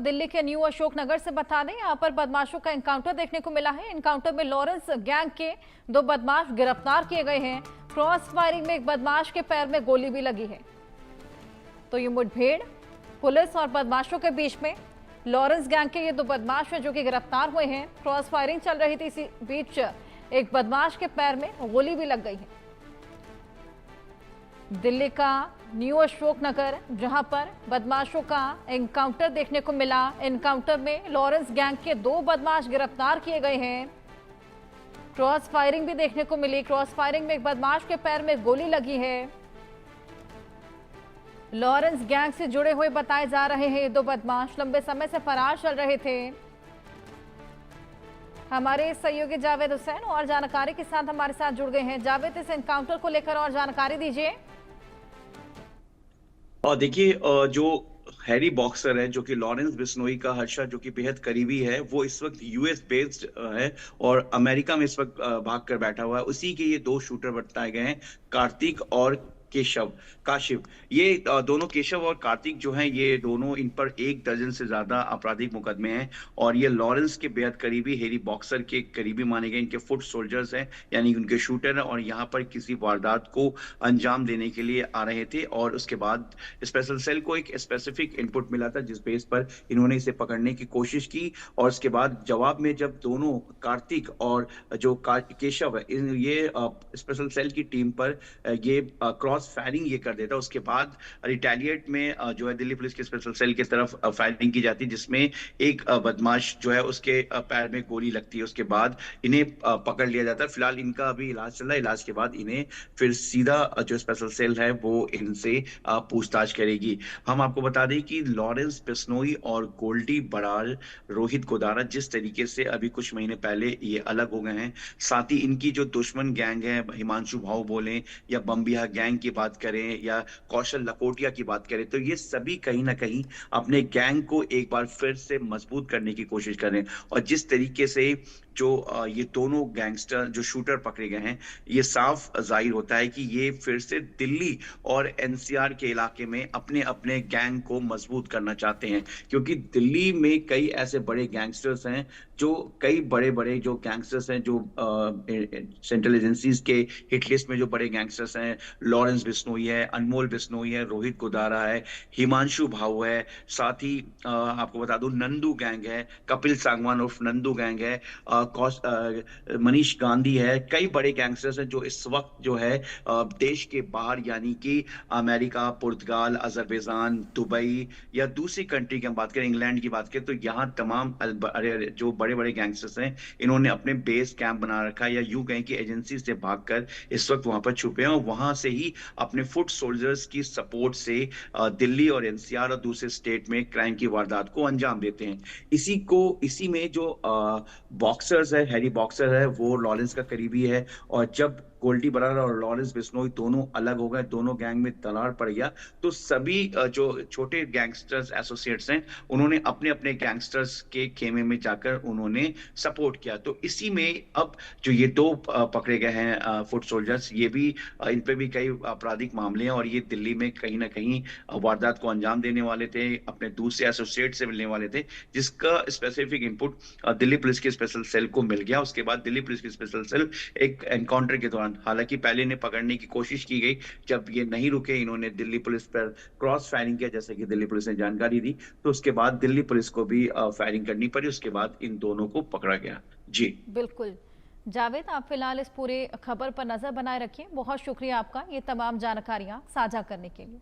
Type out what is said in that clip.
दिल्ली के न्यू अशोकनगर से बता दें, यहाँ पर बदमाशों का एनकाउंटर देखने को मिला है। एनकाउंटर में लॉरेंस गैंग के 2 बदमाश गिरफ्तार किए गए हैं। क्रॉस फायरिंग में एक बदमाश के पैर में गोली भी लगी है। तो ये मुठभेड़ पुलिस और बदमाशों के बीच में। लॉरेंस गैंग के ये 2 बदमाश हैं जो कि गिरफ्तार हुए हैं। क्रॉस फायरिंग चल रही थी, इसी बीच एक बदमाश के पैर में गोली भी लग गई है। दिल्ली का न्यू अशोकनगर, जहां पर बदमाशों का एनकाउंटर देखने को मिला। एनकाउंटर में लॉरेंस गैंग के 2 बदमाश गिरफ्तार किए गए हैं। क्रॉस फायरिंग भी देखने को मिली। क्रॉस फायरिंग में एक बदमाश के पैर में गोली लगी है। लॉरेंस गैंग से जुड़े हुए बताए जा रहे हैं ये 2 बदमाश लंबे समय से फरार चल रहे थे। हमारे सहयोगी जावेद हुसैन और जानकारी के साथ हमारे साथ जुड़ गए हैं। जावेद, इस एनकाउंटर को लेकर और जानकारी दीजिए। और देखिए, जो हैरी बॉक्सर है, जो कि लॉरेंस बिश्नोई का हर्षा जो कि बेहद करीबी है, वो इस वक्त यूएस बेस्ड है और अमेरिका में इस वक्त भाग कर बैठा हुआ है। उसी के ये 2 शूटर बताए गए हैं, कार्तिक और केशव काशिफ। ये दोनों, केशव और कार्तिक जो हैं, ये दोनों, इन पर 1 दर्जन से ज्यादा आपराधिक मुकदमे हैं और ये लॉरेंस के बेहद करीबी, हैरी बॉक्सर के करीबी माने गए। इनके फुट सोल्जर्स हैं, यानी उनके शूटर हैं और यहाँ पर किसी वारदात को अंजाम देने के लिए आ रहे थे। और उसके बाद स्पेशल सेल को एक स्पेसिफिक इनपुट मिला था, जिस बेस पर इन्होंने इसे पकड़ने की कोशिश की। और उसके बाद जवाब में जब दोनों, कार्तिक और जो केशव है, ये स्पेशल सेल की टीम पर ये क्रॉस फायरिंग ये कर देता, उसके बाद रिटेलिएट में जो है दिल्ली पुलिस के स्पेशल सेल की तरफ फायरिंग की जाती है, जिसमें एक बदमाश जो है उसके पैर में गोली लगती है। उसके बाद इन्हें पकड़ लिया जाता है। फिलहाल इनका अभी इलाज चल रहा है। इलाज के बाद इन्हें फिर सीधा जो स्पेशल सेल है वो इनसे पूछताछ करेगी। हम आपको बता दें कि लॉरेंस बिश्नोई और गोल्डी बरार, रोहित गोदारा, जिस तरीके से अभी कुछ महीने पहले ये अलग हो गए हैं, साथ ही इनकी जो दुश्मन गैंग है, हिमांशु भाऊ बोले या बम्बिया गैंग की बात करें या कौशल लकोटिया की बात करें, तो ये सभी कहीं ना कहीं अपने गैंग को एक बार फिर से मजबूत करने की कोशिश कर रहे हैं। और जिस तरीके से जो ये दोनों गैंगस्टर, जो शूटर पकड़े गए हैं, ये साफ जाहिर होता है कि ये फिर से दिल्ली और एनसीआर के इलाके में अपने अपने गैंग को मजबूत करना चाहते हैं। क्योंकि दिल्ली में कई ऐसे बड़े गैंगस्टर्स हैं, जो कई बड़े बड़े जो गैंगस्टर्स हैं, जो सेंट्रल एजेंसीज के हिट लिस्ट में जो बड़े गैंगस्टर्स हैं, लॉरेंस बिश्नोई है, अनमोल बिश्नोई है, रोहित गोदारा है, हिमांशु भाऊ है, साथ ही आपको बता दूं नंदू गैंग है, कपिल सांगवान उर्फ नंदू गैंग है, मनीष गांधी है। कई बड़े गैंगस्टर्स हैं जो इस वक्त जो है देश के बाहर, यानी कि अमेरिका, पुर्तगाल, अजरबैजान, दुबई या दूसरी कंट्री की हम बात करें, इंग्लैंड की बात करें, तो यहाँ तमाम जो बड़े बड़े गैंगस्टर्स हैं, इन्होंने अपने बेस कैंप बना रखा है, या यूं कहें कि एजेंसी से भागकर इस वक्त वहां पर छुपे हैं और वहां से ही अपने फुट सोल्जर्स की सपोर्ट से दिल्ली और एनसीआर और दूसरे स्टेट में क्राइम की वारदात को अंजाम देते हैं। इसी में जो बॉक्सर्स है, हैरी बॉक्सर है, वो लॉरेंस का करीबी है। और जब गोल्डी बरार और लॉरेंस बिश्नोई दोनों अलग हो गए, दोनों गैंग में दरार पड़ गया, तो सभी जो छोटे गैंगस्टर्स एसोसिएट्स हैं, उन्होंने अपने अपने गैंगस्टर्स के खेमे में जाकर उन्होंने सपोर्ट किया। तो इसी में अब जो ये 2 पकड़े गए हैं फुट सोल्जर्स, ये भी इन पे भी कई आपराधिक मामले हैं और ये दिल्ली में कहीं ना कहीं वारदात को अंजाम देने वाले थे, अपने दूसरे एसोसिएट से मिलने वाले थे, जिसका स्पेसिफिक इनपुट दिल्ली पुलिस के स्पेशल सेल को मिल गया। उसके बाद दिल्ली पुलिस की स्पेशल सेल एक एनकाउंटर के दौरान, हालांकि पहले इन्हें पकड़ने की कोशिश की गई, जब ये नहीं रुके, इन्होंने दिल्ली पुलिस पर क्रॉस फायरिंग किया, जैसे कि दिल्ली पुलिस ने जानकारी दी। तो उसके बाद दिल्ली पुलिस को भी फायरिंग करनी पड़ी। उसके बाद इन दोनों को पकड़ा गया। जी बिल्कुल जावेद, आप फिलहाल इस पूरे खबर पर नजर बनाए रखिए। बहुत शुक्रिया आपका ये तमाम जानकारियां साझा करने के लिए।